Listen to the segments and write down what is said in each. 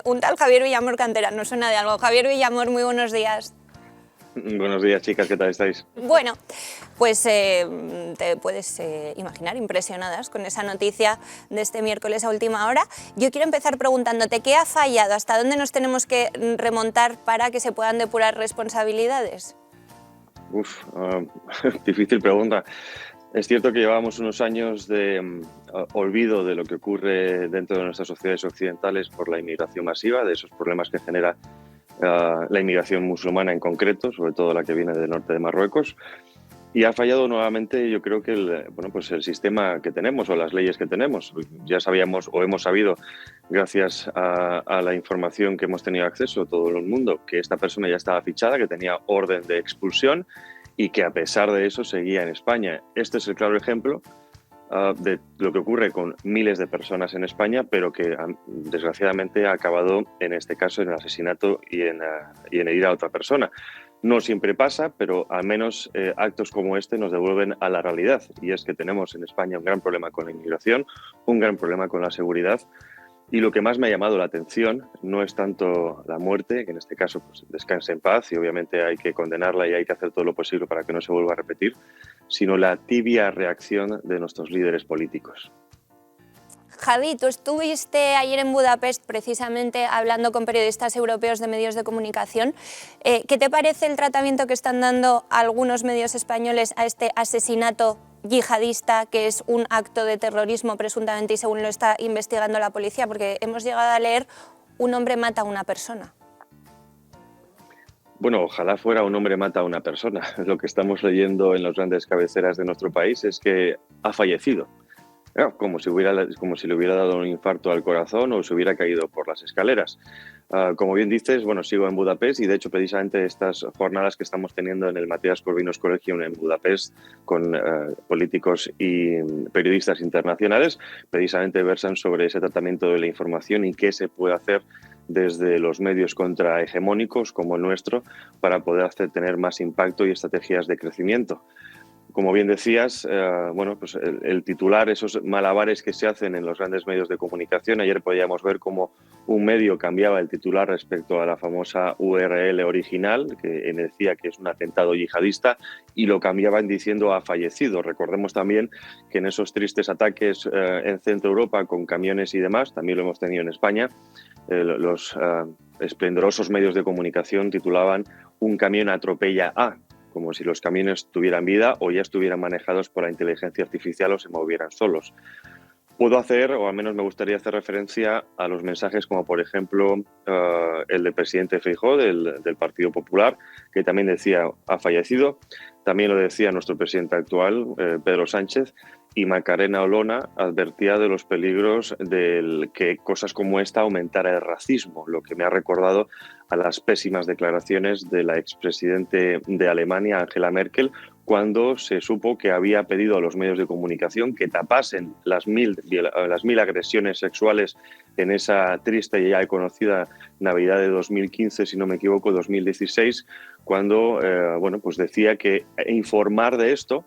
un tal Javier Villamor Cantera, ¿no suena de algo? Javier Villamor, muy buenos días. Buenos días, chicas, ¿qué tal estáis? Bueno, pues te puedes imaginar impresionadas con esa noticia de este miércoles a última hora. Yo quiero empezar preguntándote, ¿qué ha fallado? ¿Hasta dónde nos tenemos que remontar para que se puedan depurar responsabilidades? Difícil pregunta. Es cierto que llevamos unos años de olvido de lo que ocurre dentro de nuestras sociedades occidentales por la inmigración masiva, de esos problemas que genera la inmigración musulmana en concreto, sobre todo la que viene del norte de Marruecos. Y ha fallado nuevamente, yo creo que el sistema que tenemos o las leyes que tenemos. Ya sabíamos o hemos sabido, gracias a la información que hemos tenido acceso todo el mundo, que esta persona ya estaba fichada, que tenía orden de expulsión y que a pesar de eso seguía en España. Este es el claro ejemplo de lo que ocurre con miles de personas en España, pero que desgraciadamente ha acabado en este caso en el asesinato y en herir a otra persona. No siempre pasa, pero al menos actos como este nos devuelven a la realidad, y es que tenemos en España un gran problema con la inmigración, un gran problema con la seguridad, y lo que más me ha llamado la atención no es tanto la muerte, que en este caso pues, descanse en paz y obviamente hay que condenarla y hay que hacer todo lo posible para que no se vuelva a repetir, sino la tibia reacción de nuestros líderes políticos. Javi, tú estuviste ayer en Budapest precisamente hablando con periodistas europeos de medios de comunicación. ¿Qué te parece el tratamiento que están dando algunos medios españoles a este asesinato yihadista, que es un acto de terrorismo presuntamente y según lo está investigando la policía? Porque hemos llegado a leer un hombre mata a una persona. Bueno, ojalá fuera un hombre mata a una persona. Lo que estamos leyendo en las grandes cabeceras de nuestro país es que ha fallecido. Como si le hubiera dado un infarto al corazón o se hubiera caído por las escaleras. Como bien dices, bueno, sigo en Budapest y de hecho precisamente estas jornadas que estamos teniendo en el Matías Corvinus Collegium en Budapest con políticos y periodistas internacionales precisamente versan sobre ese tratamiento de la información y qué se puede hacer desde los medios contrahegemónicos como el nuestro para poder tener más impacto y estrategias de crecimiento. Como bien decías, el titular, esos malabares que se hacen en los grandes medios de comunicación. Ayer podíamos ver cómo un medio cambiaba el titular respecto a la famosa URL original, que decía que es un atentado yihadista, y lo cambiaban diciendo ha fallecido. Recordemos también que en esos tristes ataques en Centro Europa con camiones y demás, también lo hemos tenido en España, los esplendorosos medios de comunicación titulaban un camión atropella a, como si los camiones tuvieran vida o ya estuvieran manejados por la inteligencia artificial o se movieran solos. Puedo hacer, o al menos me gustaría hacer referencia a los mensajes como, por ejemplo, el del presidente Feijóo, del Partido Popular, que también decía ha fallecido. También lo decía nuestro presidente actual, Pedro Sánchez, y Macarena Olona advertía de los peligros de que cosas como esta aumentara el racismo, lo que me ha recordado a las pésimas declaraciones de la expresidente de Alemania, Angela Merkel, cuando se supo que había pedido a los medios de comunicación que tapasen las mil agresiones sexuales en esa triste y ya conocida Navidad de 2015, si no me equivoco, 2016, cuando decía que informar de esto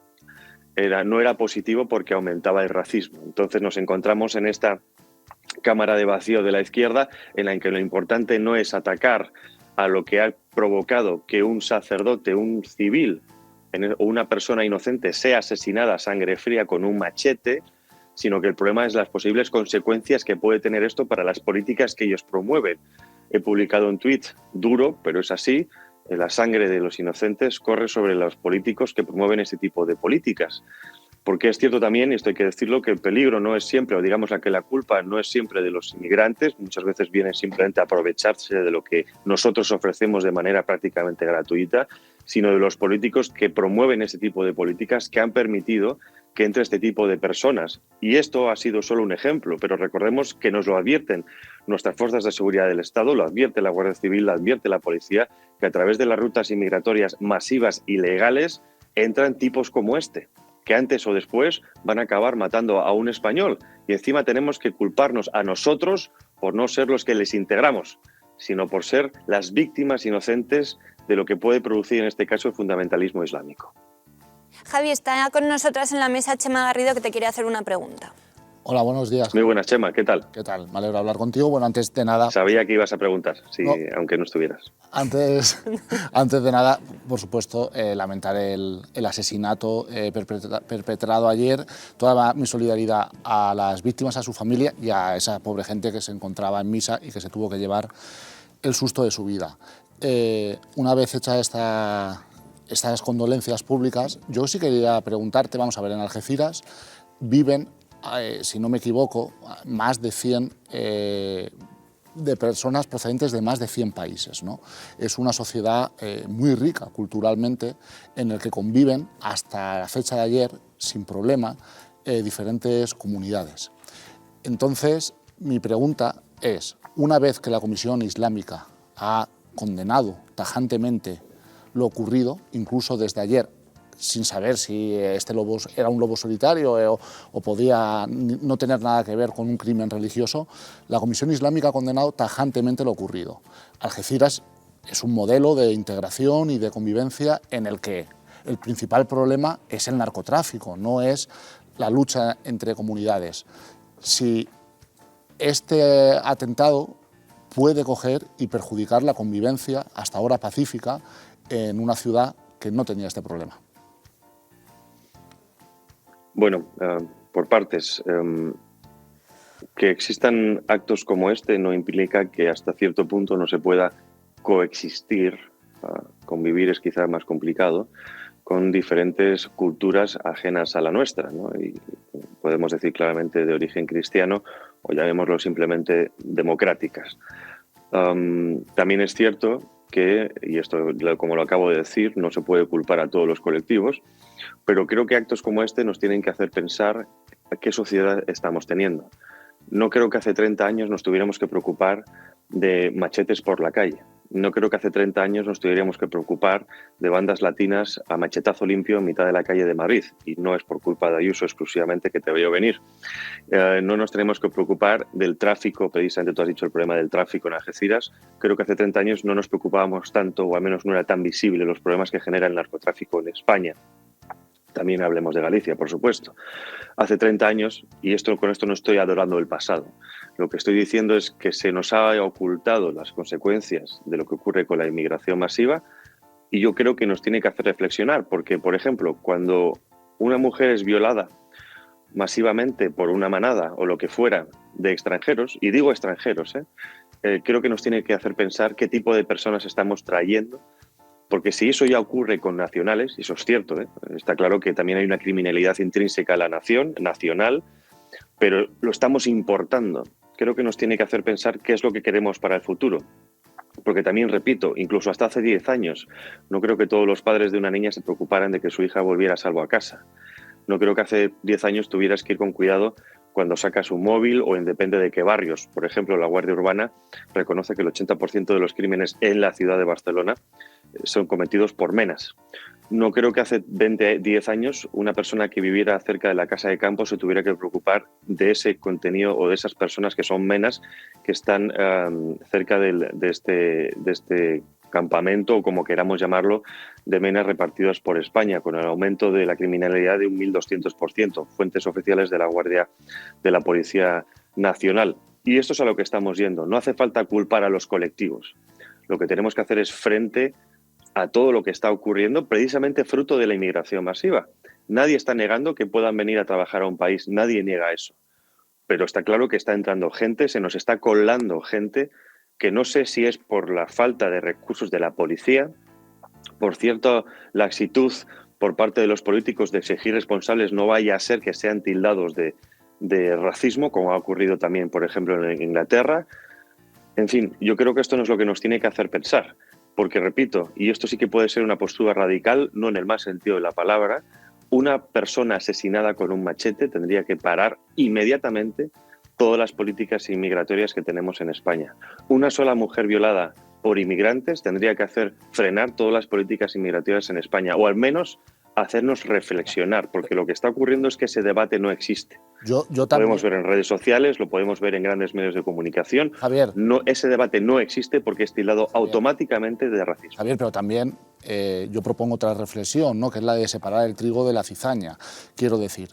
no era positivo porque aumentaba el racismo. Entonces nos encontramos en esta cámara de vacío de la izquierda en la que lo importante no es atacar a lo que ha provocado que un sacerdote, un civil o una persona inocente sea asesinada a sangre fría con un machete, sino que el problema es las posibles consecuencias que puede tener esto para las políticas que ellos promueven. He publicado un tuit duro, pero es así. La sangre de los inocentes corre sobre los políticos que promueven este tipo de políticas. Porque es cierto también, y esto hay que decirlo, que el peligro no es siempre, o digamos que la culpa no es siempre de los inmigrantes, muchas veces viene simplemente a aprovecharse de lo que nosotros ofrecemos de manera prácticamente gratuita, sino de los políticos que promueven este tipo de políticas que han permitido que entre este tipo de personas. Y esto ha sido solo un ejemplo, pero recordemos que nos lo advierten nuestras fuerzas de seguridad del Estado, lo advierte la Guardia Civil, lo advierte la policía, que a través de las rutas inmigratorias masivas y legales entran tipos como este, que antes o después van a acabar matando a un español. Y encima tenemos que culparnos a nosotros por no ser los que les integramos, sino por ser las víctimas inocentes de lo que puede producir en este caso el fundamentalismo islámico. Javi, está con nosotras en la mesa Chema Garrido, que te quiere hacer una pregunta. Hola, buenos días. Muy buenas, Chema, ¿qué tal? ¿Qué tal? Me alegro hablar contigo. Bueno, antes de nada... Sabía que ibas a preguntar, sí, No. aunque no estuvieras. Antes de nada, por supuesto, lamentar el asesinato perpetrado ayer. Toda mi solidaridad a las víctimas, a su familia y a esa pobre gente que se encontraba en misa y que se tuvo que llevar el susto de su vida. Una vez hechas estas condolencias públicas, yo sí quería preguntarte, vamos a ver, en Algeciras viven, si no me equivoco, más de 100 de personas procedentes de más de 100 países, ¿no? Es una sociedad muy rica culturalmente, en el que conviven hasta la fecha de ayer, sin problema, diferentes comunidades. Entonces, mi pregunta es, una vez que la Comisión Islámica ha condenado tajantemente lo ocurrido, incluso desde ayer, sin saber si este lobo era un lobo solitario o podía no tener nada que ver con un crimen religioso, la Comisión Islámica ha condenado tajantemente lo ocurrido. Algeciras es un modelo de integración y de convivencia en el que el principal problema es el narcotráfico, no es la lucha entre comunidades. Si este atentado puede coger y perjudicar la convivencia, hasta ahora pacífica, en una ciudad que no tenía este problema. Bueno, por partes. Que existan actos como este no implica que hasta cierto punto no se pueda coexistir, convivir es quizá más complicado, con diferentes culturas ajenas a la nuestra, ¿no? Y podemos decir claramente de origen cristiano o llamémoslo simplemente democráticas. También es cierto que, y esto como lo acabo de decir, no se puede culpar a todos los colectivos, pero creo que actos como este nos tienen que hacer pensar qué sociedad estamos teniendo. No creo que hace 30 años nos tuviéramos que preocupar de machetes por la calle. No creo que hace 30 años nos tuviéramos que preocupar de bandas latinas a machetazo limpio en mitad de la calle de Madrid. Y no es por culpa de Ayuso exclusivamente, que te veo venir. No nos tenemos que preocupar del tráfico, precisamente tú has dicho el problema del tráfico en Algeciras. Creo que hace 30 años no nos preocupábamos tanto, o al menos no era tan visible, los problemas que genera el narcotráfico en España. También hablemos de Galicia, por supuesto. Hace 30 años, y con esto no estoy adorando el pasado, lo que estoy diciendo es que se nos ha ocultado las consecuencias de lo que ocurre con la inmigración masiva, y yo creo que nos tiene que hacer reflexionar, porque, por ejemplo, cuando una mujer es violada masivamente por una manada o lo que fuera de extranjeros, y digo extranjeros, creo que nos tiene que hacer pensar qué tipo de personas estamos trayendo. Porque si eso ya ocurre con nacionales, y eso es cierto, está claro que también hay una criminalidad intrínseca a la nación, nacional, pero lo estamos importando. Creo que nos tiene que hacer pensar qué es lo que queremos para el futuro. Porque también, repito, incluso hasta hace 10 años, no creo que todos los padres de una niña se preocuparan de que su hija volviera a salvo a casa. No creo que hace 10 años tuvieras que ir con cuidado cuando sacas un móvil o depende de qué barrios. Por ejemplo, la Guardia Urbana reconoce que el 80% de los crímenes en la ciudad de Barcelona son cometidos por menas. No creo que hace 10 años una persona que viviera cerca de la casa de campo se tuviera que preocupar de ese contenido o de esas personas que son menas que están cerca de este campamento, o como queramos llamarlo, de menas repartidas por España, con el aumento de la criminalidad de un 1.200%, fuentes oficiales de la Guardia de la Policía Nacional. Y esto es a lo que estamos yendo. No hace falta culpar a los colectivos. Lo que tenemos que hacer es frente a todo lo que está ocurriendo, precisamente fruto de la inmigración masiva. Nadie está negando que puedan venir a trabajar a un país, nadie niega eso. Pero está claro que está entrando gente, se nos está colando gente que no sé si es por la falta de recursos de la policía, por cierta laxitud por parte de los políticos de exigir responsables, no vaya a ser que sean tildados de racismo, como ha ocurrido también, por ejemplo, en Inglaterra. En fin, yo creo que esto no es lo que nos tiene que hacer pensar, porque, repito, y esto sí que puede ser una postura radical, no en el más sentido de la palabra, una persona asesinada con un machete tendría que parar inmediatamente todas las políticas inmigratorias que tenemos en España. Una sola mujer violada por inmigrantes tendría que hacer frenar todas las políticas inmigratorias en España, o al menos hacernos reflexionar, porque lo que está ocurriendo es que ese debate no existe. Yo lo también, podemos ver en redes sociales, lo podemos ver en grandes medios de comunicación. Javier, Ese debate no existe porque es tildado automáticamente de racismo. Javier, pero también yo propongo otra reflexión, ¿no?, que es la de separar el trigo de la cizaña. Quiero decir,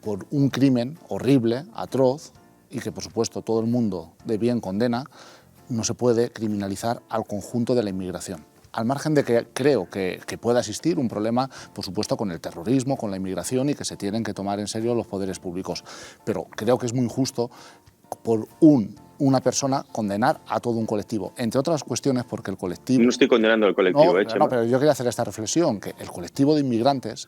por un crimen horrible, atroz, y que por supuesto todo el mundo de bien condena, no se puede criminalizar al conjunto de la inmigración. Al margen de que creo que pueda existir un problema, por supuesto, con el terrorismo, con la inmigración y que se tienen que tomar en serio los poderes públicos. Pero creo que es muy injusto por una persona condenar a todo un colectivo, entre otras cuestiones porque el colectivo... No estoy condenando al colectivo, no, pero yo quería hacer esta reflexión, que el colectivo de inmigrantes,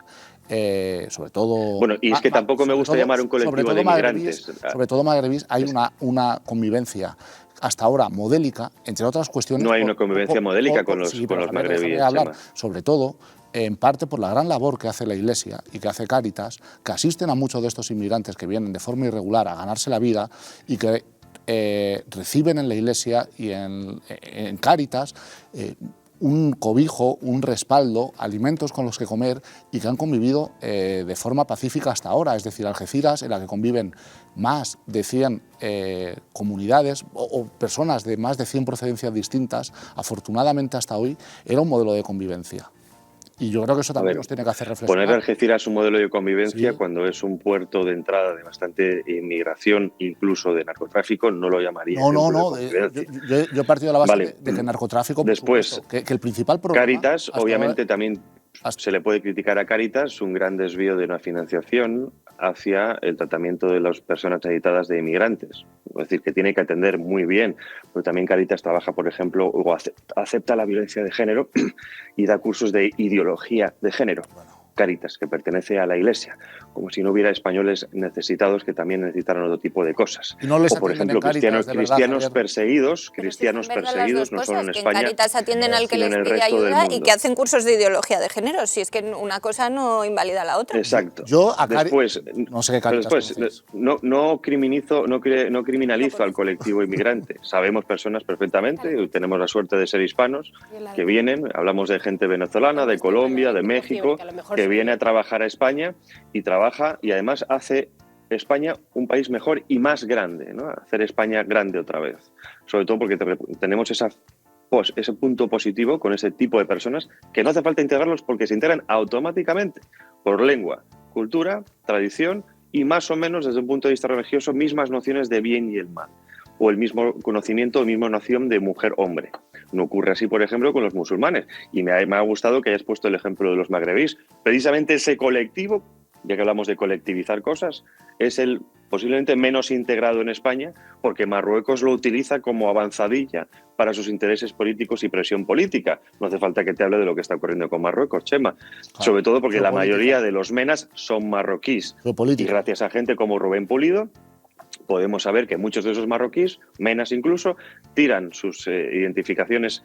sobre todo... Bueno, y es que tampoco me gusta llamar un colectivo de inmigrantes. Sobre todo magrebís, hay una convivencia hasta ahora modélica, entre otras cuestiones... No hay una convivencia modélica con los magrebíes. Sobre todo, en parte por la gran labor que hace la Iglesia y que hace Cáritas, que asisten a muchos de estos inmigrantes que vienen de forma irregular a ganarse la vida y que reciben en la Iglesia y en Cáritas un cobijo, un respaldo, alimentos con los que comer y que han convivido de forma pacífica hasta ahora. Es decir, Algeciras, en la que conviven más de 100 comunidades o personas de más de 100 procedencias distintas, afortunadamente hasta hoy, era un modelo de convivencia. Y yo creo que eso también nos tiene que hacer reflexionar. Poner Algeciras un modelo de convivencia, sí, cuando es un puerto de entrada de bastante inmigración, incluso de narcotráfico, no lo llamaría. No. Yo he partido de la base de que el narcotráfico, después, supuesto, que el principal problema... Cáritas, obviamente, también se le puede criticar a Cáritas un gran desvío de una financiación hacia el tratamiento de las personas necesitadas de inmigrantes. Es decir, que tiene que atender muy bien, pero también Cáritas trabaja, por ejemplo, o acepta la violencia de género y da cursos de ideología de género. Cáritas, que pertenece a la Iglesia, como si no hubiera españoles necesitados que también necesitaran otro tipo de cosas. Y no les o, por ejemplo, cristianos perseguidos, no solo en España, en Cáritas atienden al que les pide ayuda y que hacen cursos de ideología de género. Si es que una cosa no invalida la otra. Exacto. Yo después, no sé qué Cáritas no criminalizo al colectivo inmigrante. Sabemos personas perfectamente, tenemos la suerte de ser hispanos, que vienen, hablamos de gente venezolana, de Colombia, de México, que viene a trabajar a España y trabaja y además hace España un país mejor y más grande, ¿no? Hacer España grande otra vez. Sobre todo porque tenemos ese punto positivo con ese tipo de personas que no hace falta integrarlos porque se integran automáticamente por lengua, cultura, tradición y más o menos desde un punto de vista religioso mismas nociones de bien y el mal o el mismo conocimiento, la misma noción de mujer-hombre. No ocurre así, por ejemplo, con los musulmanes. Y me ha gustado que hayas puesto el ejemplo de los magrebíes. Precisamente ese colectivo, ya que hablamos de colectivizar cosas, es el posiblemente menos integrado en España, porque Marruecos lo utiliza como avanzadilla para sus intereses políticos y presión política. No hace falta que te hable de lo que está ocurriendo con Marruecos, Chema. Claro, sobre todo porque la mayoría de los menas son marroquíes. Y gracias a gente como Rubén Pulido, podemos saber que muchos de esos marroquíes, menas incluso, tiran sus identificaciones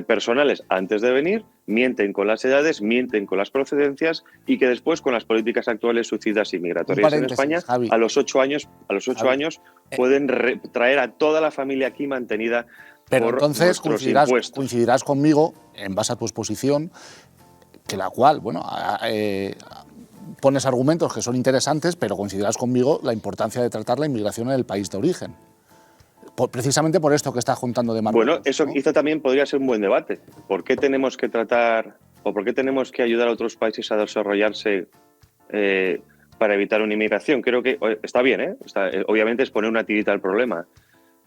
personales antes de venir, mienten con las edades, mienten con las procedencias y que después con las políticas actuales suicidas y migratorias en España, Javi, a los 8 años pueden traer a toda la familia aquí mantenida. Pero por entonces impuestos. coincidirás conmigo, en base a tu exposición, que la cual, pones argumentos que son interesantes, pero coincidirás conmigo la importancia de tratar la inmigración en el país de origen. Precisamente por esto que estás contando de Marruecos. Bueno, eso quizá también podría ser un buen debate. ¿Por qué tenemos que tratar o por qué tenemos que ayudar a otros países a desarrollarse para evitar una inmigración? Creo que está bien, obviamente es poner una tirita al problema,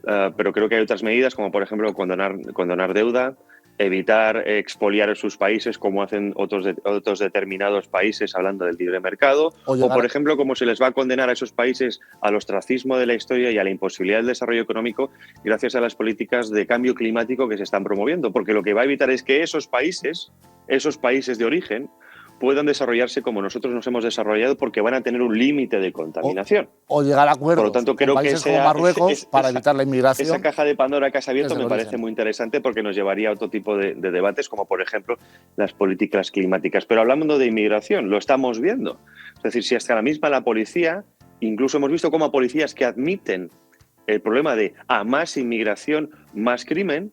pero creo que hay otras medidas, como por ejemplo condonar deuda, evitar expoliar sus países como hacen otros determinados países hablando del libre mercado, o por ejemplo como se les va a condenar a esos países al ostracismo de la historia y a la imposibilidad del desarrollo económico gracias a las políticas de cambio climático que se están promoviendo, porque lo que va a evitar es que esos países de origen puedan desarrollarse como nosotros nos hemos desarrollado porque van a tener un límite de contaminación. O llegar a acuerdos Por lo tanto, creo con países que como Marruecos para evitar la inmigración. Esa caja de Pandora que has abierto me parece muy interesante porque nos llevaría a otro tipo de debates, como por ejemplo las políticas climáticas. Pero hablando de inmigración, lo estamos viendo. Es decir, si hasta la misma la policía, incluso hemos visto cómo policías que admiten el problema de a más inmigración, más crimen,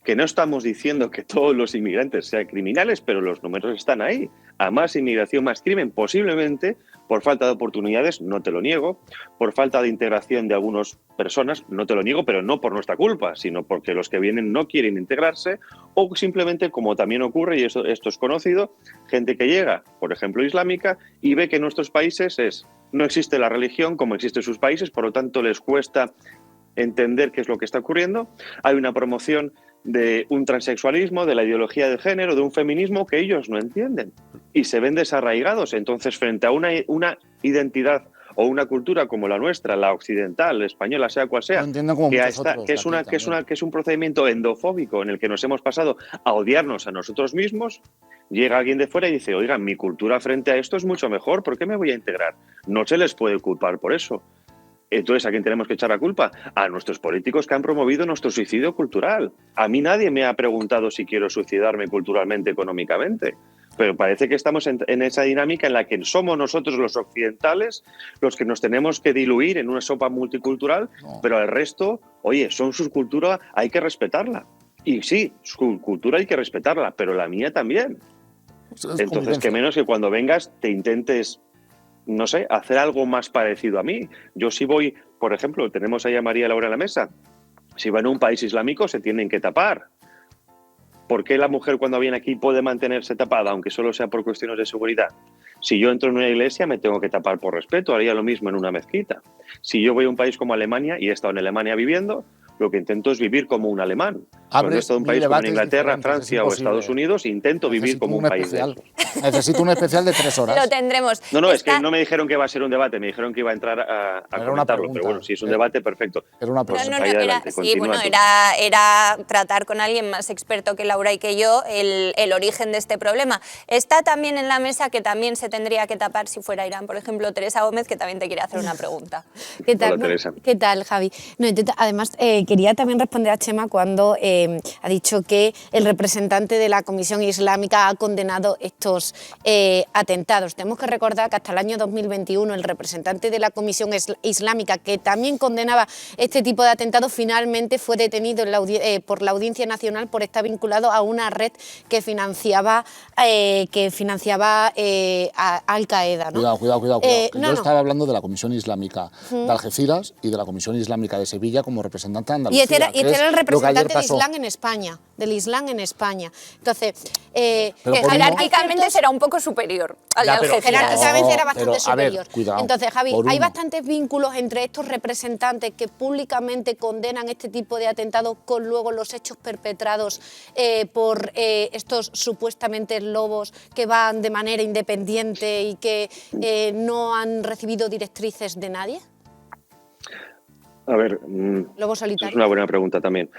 que no estamos diciendo que todos los inmigrantes sean criminales, pero los números están ahí. A más inmigración, más crimen, posiblemente por falta de oportunidades, no te lo niego, por falta de integración de algunas personas, no te lo niego, pero no por nuestra culpa, sino porque los que vienen no quieren integrarse, o simplemente, como también ocurre, y esto es conocido, gente que llega, por ejemplo, islámica, y ve que en nuestros países es No existe la religión como existe en sus países, por lo tanto les cuesta entender qué es lo que está ocurriendo. Hay una promoción de un transexualismo, de la ideología de género, de un feminismo que ellos no entienden y se ven desarraigados. Entonces, frente a una identidad o una cultura como la nuestra, la occidental, la española, sea cual sea, que es un procedimiento endofóbico en el que nos hemos pasado a odiarnos a nosotros mismos, llega alguien de fuera y dice, oiga, mi cultura frente a esto es mucho mejor, ¿por qué me voy a integrar? No se les puede culpar por eso. Entonces, ¿a quién tenemos que echar la culpa? A nuestros políticos que han promovido nuestro suicidio cultural. A mí nadie me ha preguntado si quiero suicidarme culturalmente, económicamente. Pero parece que estamos en esa dinámica en la que somos nosotros los occidentales los que nos tenemos que diluir en una sopa multicultural, pero al resto, oye, son su cultura, hay que respetarla. Y sí, su cultura hay que respetarla, pero la mía también. Entonces, que menos que cuando vengas te intentes, no sé, hacer algo más parecido a mí. Yo sí voy, por ejemplo, tenemos ahí a María Laura en la mesa, si va en un país islámico se tienen que tapar. ¿Por qué la mujer cuando viene aquí puede mantenerse tapada, aunque solo sea por cuestiones de seguridad? Si yo entro en una iglesia me tengo que tapar por respeto, haría lo mismo en una mezquita. Si yo voy a un país como Alemania, y he estado en Alemania viviendo, lo que intento es vivir como un alemán. Cuando he estado en un país como Inglaterra, Francia o Estados Unidos, intento vivir como un país de esos. Necesito un especial de 3 horas. Lo tendremos. No, es que no me dijeron que iba a ser un debate, me dijeron que iba a entrar a comentarlo, pero bueno, si es un debate, perfecto. Era una pregunta. Era tratar con alguien más experto que Laura y que yo el origen de este problema. Está también en la mesa, que también se tendría que tapar si fuera Irán, por ejemplo, Teresa Gómez, que también te quiere hacer una pregunta. ¿Qué tal? Hola, Teresa. ¿Qué tal, Javi? No, además, quería también responder a Chema cuando ha dicho que el representante de la Comisión Islámica ha condenado estos atentados. Tenemos que recordar que hasta el año 2021 el representante de la Comisión Islámica, que también condenaba este tipo de atentados, finalmente fue detenido por la Audiencia Nacional por estar vinculado a una red que financiaba a Al-Qaeda, ¿no? Cuidado. Yo estaba hablando de la Comisión Islámica de Algeciras y de la Comisión Islámica de Sevilla como representante de Andalucía. Y este era el representante del Islam en España. Entonces, que jerárquicamente será un poco superior al de Algeciras. Jerárquicamente era bastante superior. Cuidado, entonces, Javi, hay bastantes vínculos entre estos representantes que públicamente condenan este tipo de atentados con luego los hechos perpetrados por estos supuestamente lobos que van de manera independiente y que no han recibido directrices de nadie. A ver, ¿Lobos solitarios? Es una buena pregunta también.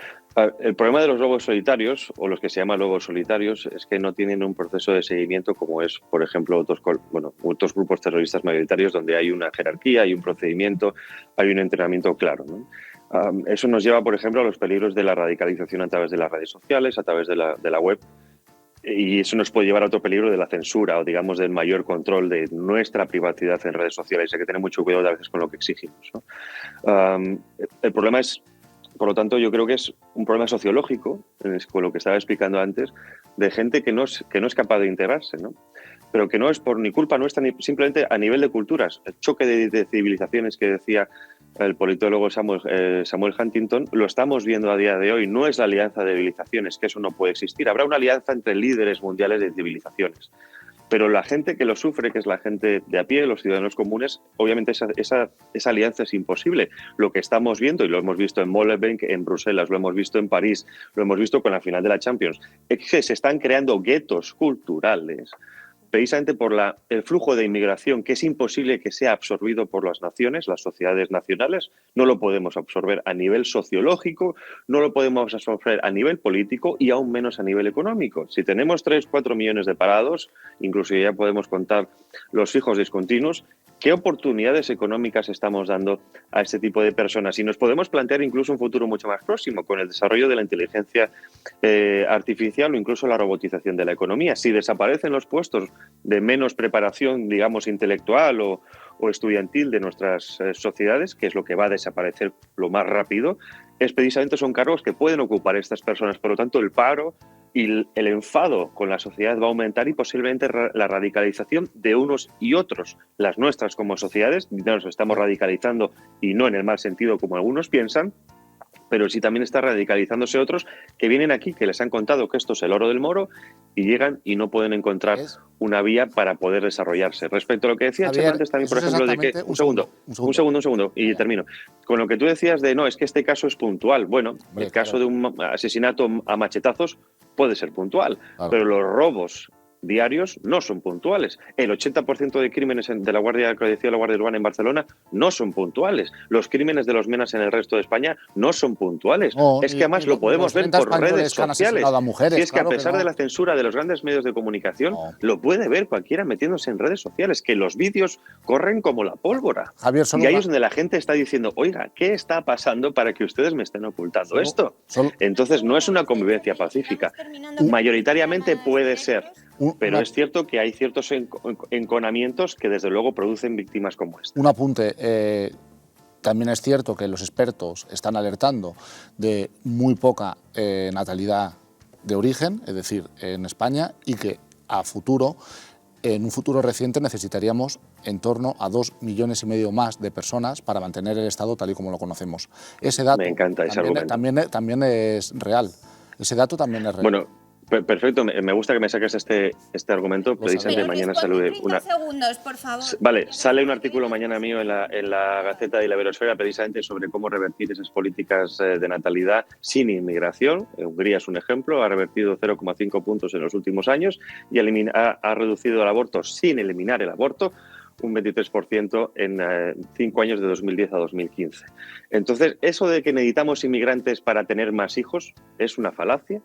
El problema de los lobos solitarios, o los que se llaman lobos solitarios, es que no tienen un proceso de seguimiento como es, por ejemplo, otros grupos terroristas mayoritarios donde hay una jerarquía, hay un procedimiento, hay un entrenamiento claro, ¿no? Eso nos lleva, por ejemplo, a los peligros de la radicalización a través de las redes sociales, a través de la web. Y eso nos puede llevar a otro peligro de la censura o, digamos, del mayor control de nuestra privacidad en redes sociales. Hay que tener mucho cuidado a veces con lo que exigimos, ¿no? El problema es, por lo tanto, yo creo que es un problema sociológico, con lo que estaba explicando antes, de gente que no es capaz de integrarse, ¿no? Pero que no es por ni culpa nuestra, ni simplemente a nivel de culturas. El choque de civilizaciones que decía el politólogo Samuel Huntington, lo estamos viendo a día de hoy. No es la alianza de civilizaciones, que eso no puede existir. Habrá una alianza entre líderes mundiales de civilizaciones. Pero la gente que lo sufre, que es la gente de a pie, los ciudadanos comunes, obviamente esa alianza es imposible. Lo que estamos viendo, y lo hemos visto en Molenbeek, en Bruselas, lo hemos visto en París, lo hemos visto con la final de la Champions, es que se están creando guetos culturales precisamente por el flujo de inmigración, que es imposible que sea absorbido por las naciones, las sociedades nacionales. No lo podemos absorber a nivel sociológico, no lo podemos absorber a nivel político y aún menos a nivel económico. Si tenemos 3-4 millones de parados, incluso ya podemos contar los fijos discontinuos, ¿qué oportunidades económicas estamos dando a este tipo de personas? Y nos podemos plantear incluso un futuro mucho más próximo con el desarrollo de la inteligencia artificial o incluso la robotización de la economía. Si desaparecen los puestos de menos preparación, digamos, intelectual o estudiantil de nuestras sociedades, que es lo que va a desaparecer lo más rápido, precisamente son cargos que pueden ocupar estas personas. Por lo tanto, el paro y el enfado con la sociedad va a aumentar y posiblemente la radicalización de unos y otros. Las nuestras como sociedades nos estamos radicalizando y no en el mal sentido como algunos piensan, pero sí también está radicalizándose otros que vienen aquí, que les han contado que esto es el oro del moro y llegan y no pueden encontrar una vía para poder desarrollarse. Respecto a lo que decía Chema antes también, por ejemplo, de que... Un segundo, y termino. Con lo que tú decías de, no, es que este caso es puntual. Bueno, el caso de un asesinato a machetazos puede ser puntual, pero los robos diarios no son puntuales. El 80% de crímenes de la Guardia, que decía la Guardia Urbana en Barcelona, no son puntuales. Los crímenes de los menas en el resto de España no son puntuales. Es que además lo podemos ver por redes sociales. Si es que a pesar de la censura de los grandes medios de comunicación, lo puede ver cualquiera metiéndose en redes sociales, que los vídeos corren como la pólvora. Javier, y ahí es donde la gente está diciendo, oiga, ¿qué está pasando para que ustedes me estén ocultando esto? Entonces no es una convivencia pacífica. Mayoritariamente puede ser, pero es cierto que hay ciertos enconamientos que desde luego producen víctimas como esta. Un apunte. También es cierto que los expertos están alertando de muy poca natalidad de origen, es decir, en España, y que a futuro, en un futuro reciente, necesitaríamos en torno a 2,5 millones más de personas para mantener el Estado tal y como lo conocemos. Ese dato me encanta ese argumento. También es real. Ese dato también es real. Bueno, perfecto, me gusta que me saques este argumento. Precisamente mañana sale segundos, por favor. Vale, sale un artículo mañana mío en la Gaceta de la Iberosfera precisamente sobre cómo revertir esas políticas de natalidad sin inmigración. Hungría es un ejemplo, ha revertido 0,5 puntos en los últimos años y ha reducido el aborto sin eliminar el aborto un 23% en 5 años de 2010 a 2015. Entonces, eso de que necesitamos inmigrantes para tener más hijos es una falacia.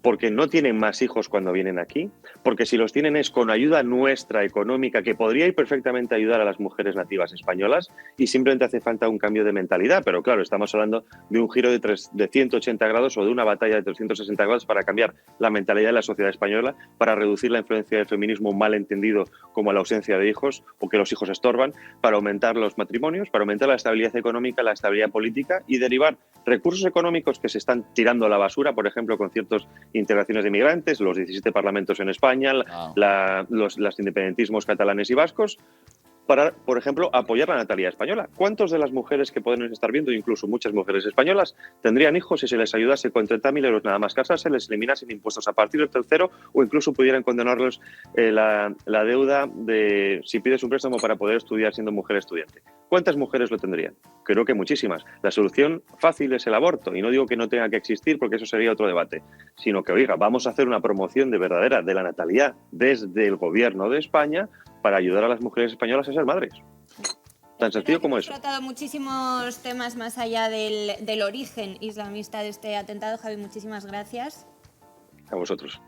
Porque no tienen más hijos cuando vienen aquí, porque si los tienen es con ayuda nuestra económica, que podría ir perfectamente a ayudar a las mujeres nativas españolas, y simplemente hace falta un cambio de mentalidad. Pero claro, estamos hablando de un giro de 180 grados o de una batalla de 360 grados para cambiar la mentalidad de la sociedad española, para reducir la influencia del feminismo mal entendido como la ausencia de hijos o que los hijos estorban, para aumentar los matrimonios, para aumentar la estabilidad económica, la estabilidad política y derivar recursos económicos que se están tirando a la basura, por ejemplo, con ciertos integraciones de migrantes, los 17 parlamentos en España, los independentismos catalanes y vascos, para, por ejemplo, apoyar la natalidad española. ¿Cuántas de las mujeres que pueden estar viendo, incluso muchas mujeres españolas, tendrían hijos si se les ayudase con 30.000 euros nada más casarse, les eliminasen impuestos a partir del tercero o incluso pudieran condenarlos la deuda de si pides un préstamo para poder estudiar siendo mujer estudiante? ¿Cuántas mujeres lo tendrían? Creo que muchísimas. La solución fácil es el aborto, y no digo que no tenga que existir porque eso sería otro debate, sino que, oiga, vamos a hacer una promoción de verdadera de la natalidad desde el gobierno de España para ayudar a las mujeres españolas a ser madres. Tan sencillo como eso. Hemos tratado muchísimos temas más allá del origen islamista de este atentado. Javi, muchísimas gracias. A vosotros.